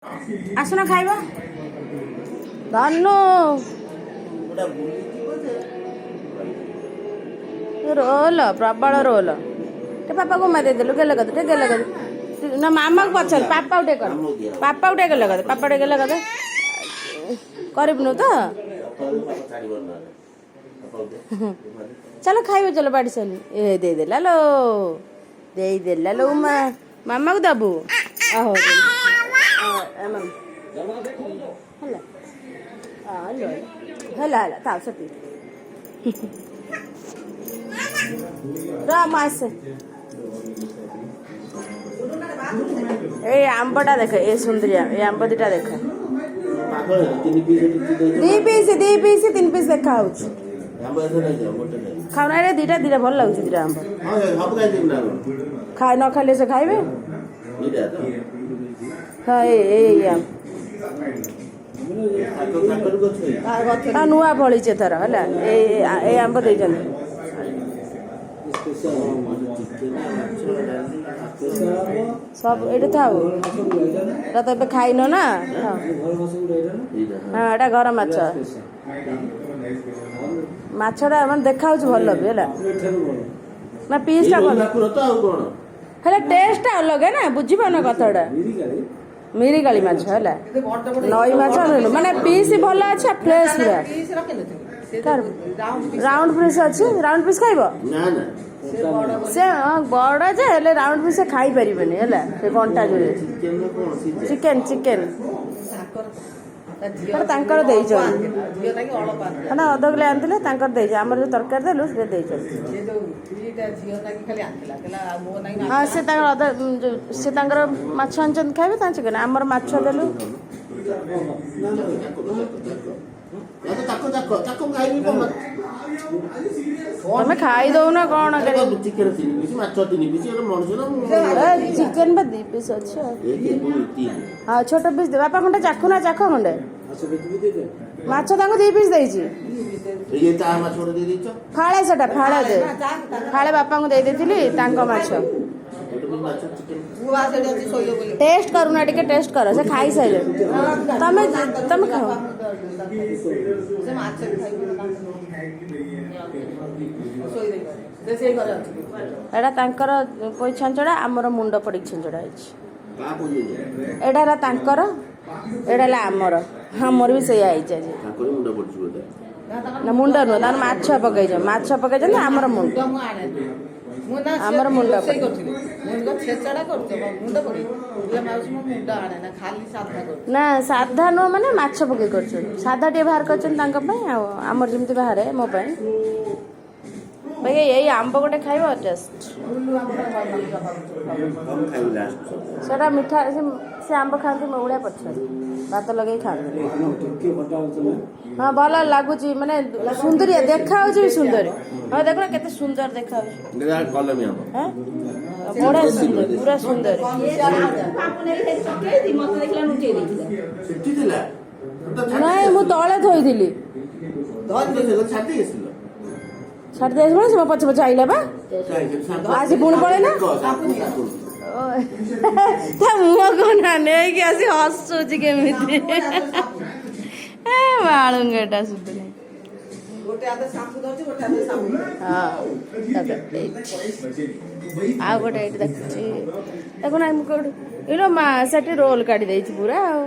ଆସୁନ ଖାଇବ ଧନୁ ରୋଲ ପ୍ରବଳ ରୋଲ ଟେ ପାପାକୁ ମା ଦେଇଦେଲୁ ଗେଲ କଦ ଟେ ଗେଲ କଦ ନା ମାମାକୁ ପଚାର ପାପାକୁ ଟେ କର ପାପାକୁ ଟେ ଗେଲ କଦ ପାପା ଟେ ଗେଲ କଦ କରିବୁନୁ ତ ଚାଲ ଖାଇବ ଚାଲ ବାଡ଼ି ସାରିଲି ଏ ଦେଇଦେଲା ଲୋ ଦେଇଦେଲା ଲୋ ମା ମାମାକୁ ଦବୁ ଆହୋ ହେଲା ହେଲା ତା ସତି ଆସେ ଏଇ ଆମ୍ବଟା ଦେଖ ଏ ସୁନ୍ଦରିଆ ଏ ଆମ୍ବ ଦିଟା ଦେଖ ଦି ପିସ୍ 3 ପିସ୍ ଦେଖା ହଉଛି ଖାଉନା ରେ ଦିଟା ଦିଟା ଭଲ ଲାଗୁଛି ଦିଟା ଆମ୍ବ ଖାଇ ନ ଖାଇଲେ ସେ ଖାଇବେ ହଁ ଏଇ ଆମ୍ବ ନୂଆ ଫଳିଛି ଥର ହେଲା ଏଇ ଆମ୍ବ ଦେଇଛନ୍ତି ସବୁ ଏଇଠି ଥାଉ ଏଟା ତ ଏବେ ଖାଇନ ନା ହଁ ଏଟା ଘର ମାଛ ମାଛଟା ମାନେ ଦେଖା ହଉଛି ଭଲ ବି ହେଲା ନା ପିସ୍ଟା ଭଲ ହେଲେ ଟେଷ୍ଟଟା ଅଲଗା ନା ବୁଝିପାରୁନ କଥାଟା ମିରିକାଳି ମାଛ ହେଲା ନଈ ମାଛ ମାନେ ପିସ୍ ଭଲ ଅଛି ଫ୍ରେଶ୍ ପୁରା ରାଉଣ୍ଡ ପିସ୍ ଅଛି ରାଉଣ୍ଡ ପିସ୍ ଖାଇବ ସେ ବଡ଼ ଯେ ହେଲେ ରାଉଣ୍ଡ ପିସ୍ ଖାଇପାରିବେନି ହେଲା ସେ କଣ୍ଟା ଯୋଉ ଚିକେନ ତାଙ୍କର ଦେଇଛନ୍ତି ନା ଅଧ କିଲୋ ଆଣିଥିଲେ ତାଙ୍କର ଦେଇଛି ଆମର ଯୋଉ ତରକାରୀ ଦେଲୁ ସେ ଦେଇଛନ୍ତି ହଁ ସେ ତାଙ୍କର ଅଧା ସେ ତାଙ୍କର ମାଛ ଆଣିଛନ୍ତି ଖାଇବେ ତାଙ୍କ ଚିକେନ ଆମର ମାଛ ଦେଲୁ ତମେ ଖାଇ ଦଉନ କଣ ଚିକେନ ବା 2 ପିସ୍ ଅଛି ଆଉ ଛୋଟ ପିସ୍ ବାପା ଖଣ୍ଡେ ଚାଖ ଖଣ୍ଡେ ମାଛ ତାଙ୍କୁ 2 ପିସ୍ ଦେଇଛି ଫାଳେ ସେଟା ଫାଳେ ବାପାଙ୍କୁ ଦେଇ ଦେଇଥିଲି ତାଙ୍କ ମାଛ ଟେଷ୍ଟ କରୁନା ଟିକେ ଟେଷ୍ଟ କର ସେ ଖାଇସାରିଲେ ତମେ ଖାଅ ଏଇଟା ତାଙ୍କର ପୋଇ ଛାଞ୍ଚଡ଼ା ଆମର ମୁଣ୍ଡ ପଡ଼ିକି ଛାଞ୍ଚଡ଼ା ହେଇଛି ଏଇଟା ହେଲା ତାଙ୍କର ଏଇଟା ହେଲା ଆମର ବି ସେଇଆ ହେଇଛି ଆଜି ନା ମୁଣ୍ଡ ନୁହଁ ତାଙ୍କର ମାଛ ପକେଇଛନ୍ତି ଆମର ମୁଣ୍ଡ ନା ସାଧା ନୁହଁ ମାନେ ମାଛ ପକେଇ କରୁଛନ୍ତି ସାଧା ଟିକେ ବାହାର କରିଛନ୍ତି ତାଙ୍କ ପାଇଁ ଆଉ ଆମର ଯେମିତି ବାହାରେ ମୋ ପାଇଁ ଏଇ ଆମ୍ବ ଗୋଟେ ଖାଇବ ଟେଷ୍ଟ ସେଟା ମିଠା ସେ ଆମ୍ବ ଖାଆନ୍ତି ମୋ ଭଳିଆ ପଛରେ ଭାତ ଲଗେଇ ଖାଆନ୍ତି ହଁ ଭଲ ଲାଗୁଛି ମାନେ ସୁନ୍ଦରିଆ ଦେଖା ହଉଛି ବି ସୁନ୍ଦରୀ ହଁ ଦେଖୁନ କେତେ ସୁନ୍ଦର ଦେଖା ହଉଛି ବଢିଆ ସୁନ୍ଦର ପୁରା ସୁନ୍ଦର ନାଇଁ ମୁଁ ତଳେ ଥୋଇଥିଲି ଛାଡ଼ି ଦେଇଥିଲି ସେ ମୋ ପଛ ଆଇଲା ବା ଆଜି ପୁଣି ପଳେଇଲା ତା ମୁହଁକୁ ନା ନେଇକି ଆସି ହସୁଛି କେମିତି ବାଳୁଙ୍ଗଟା ସୁଧୁନି ଆଉ ଗୋଟେ ଏଇଠି ଦେଖୁଛି ଦେଖୁନା ମୁଁ କୋଉଠି ମା ସେଠି ରୋଲ କାଢି ଦେଇଛି ପୁରା ଆଉ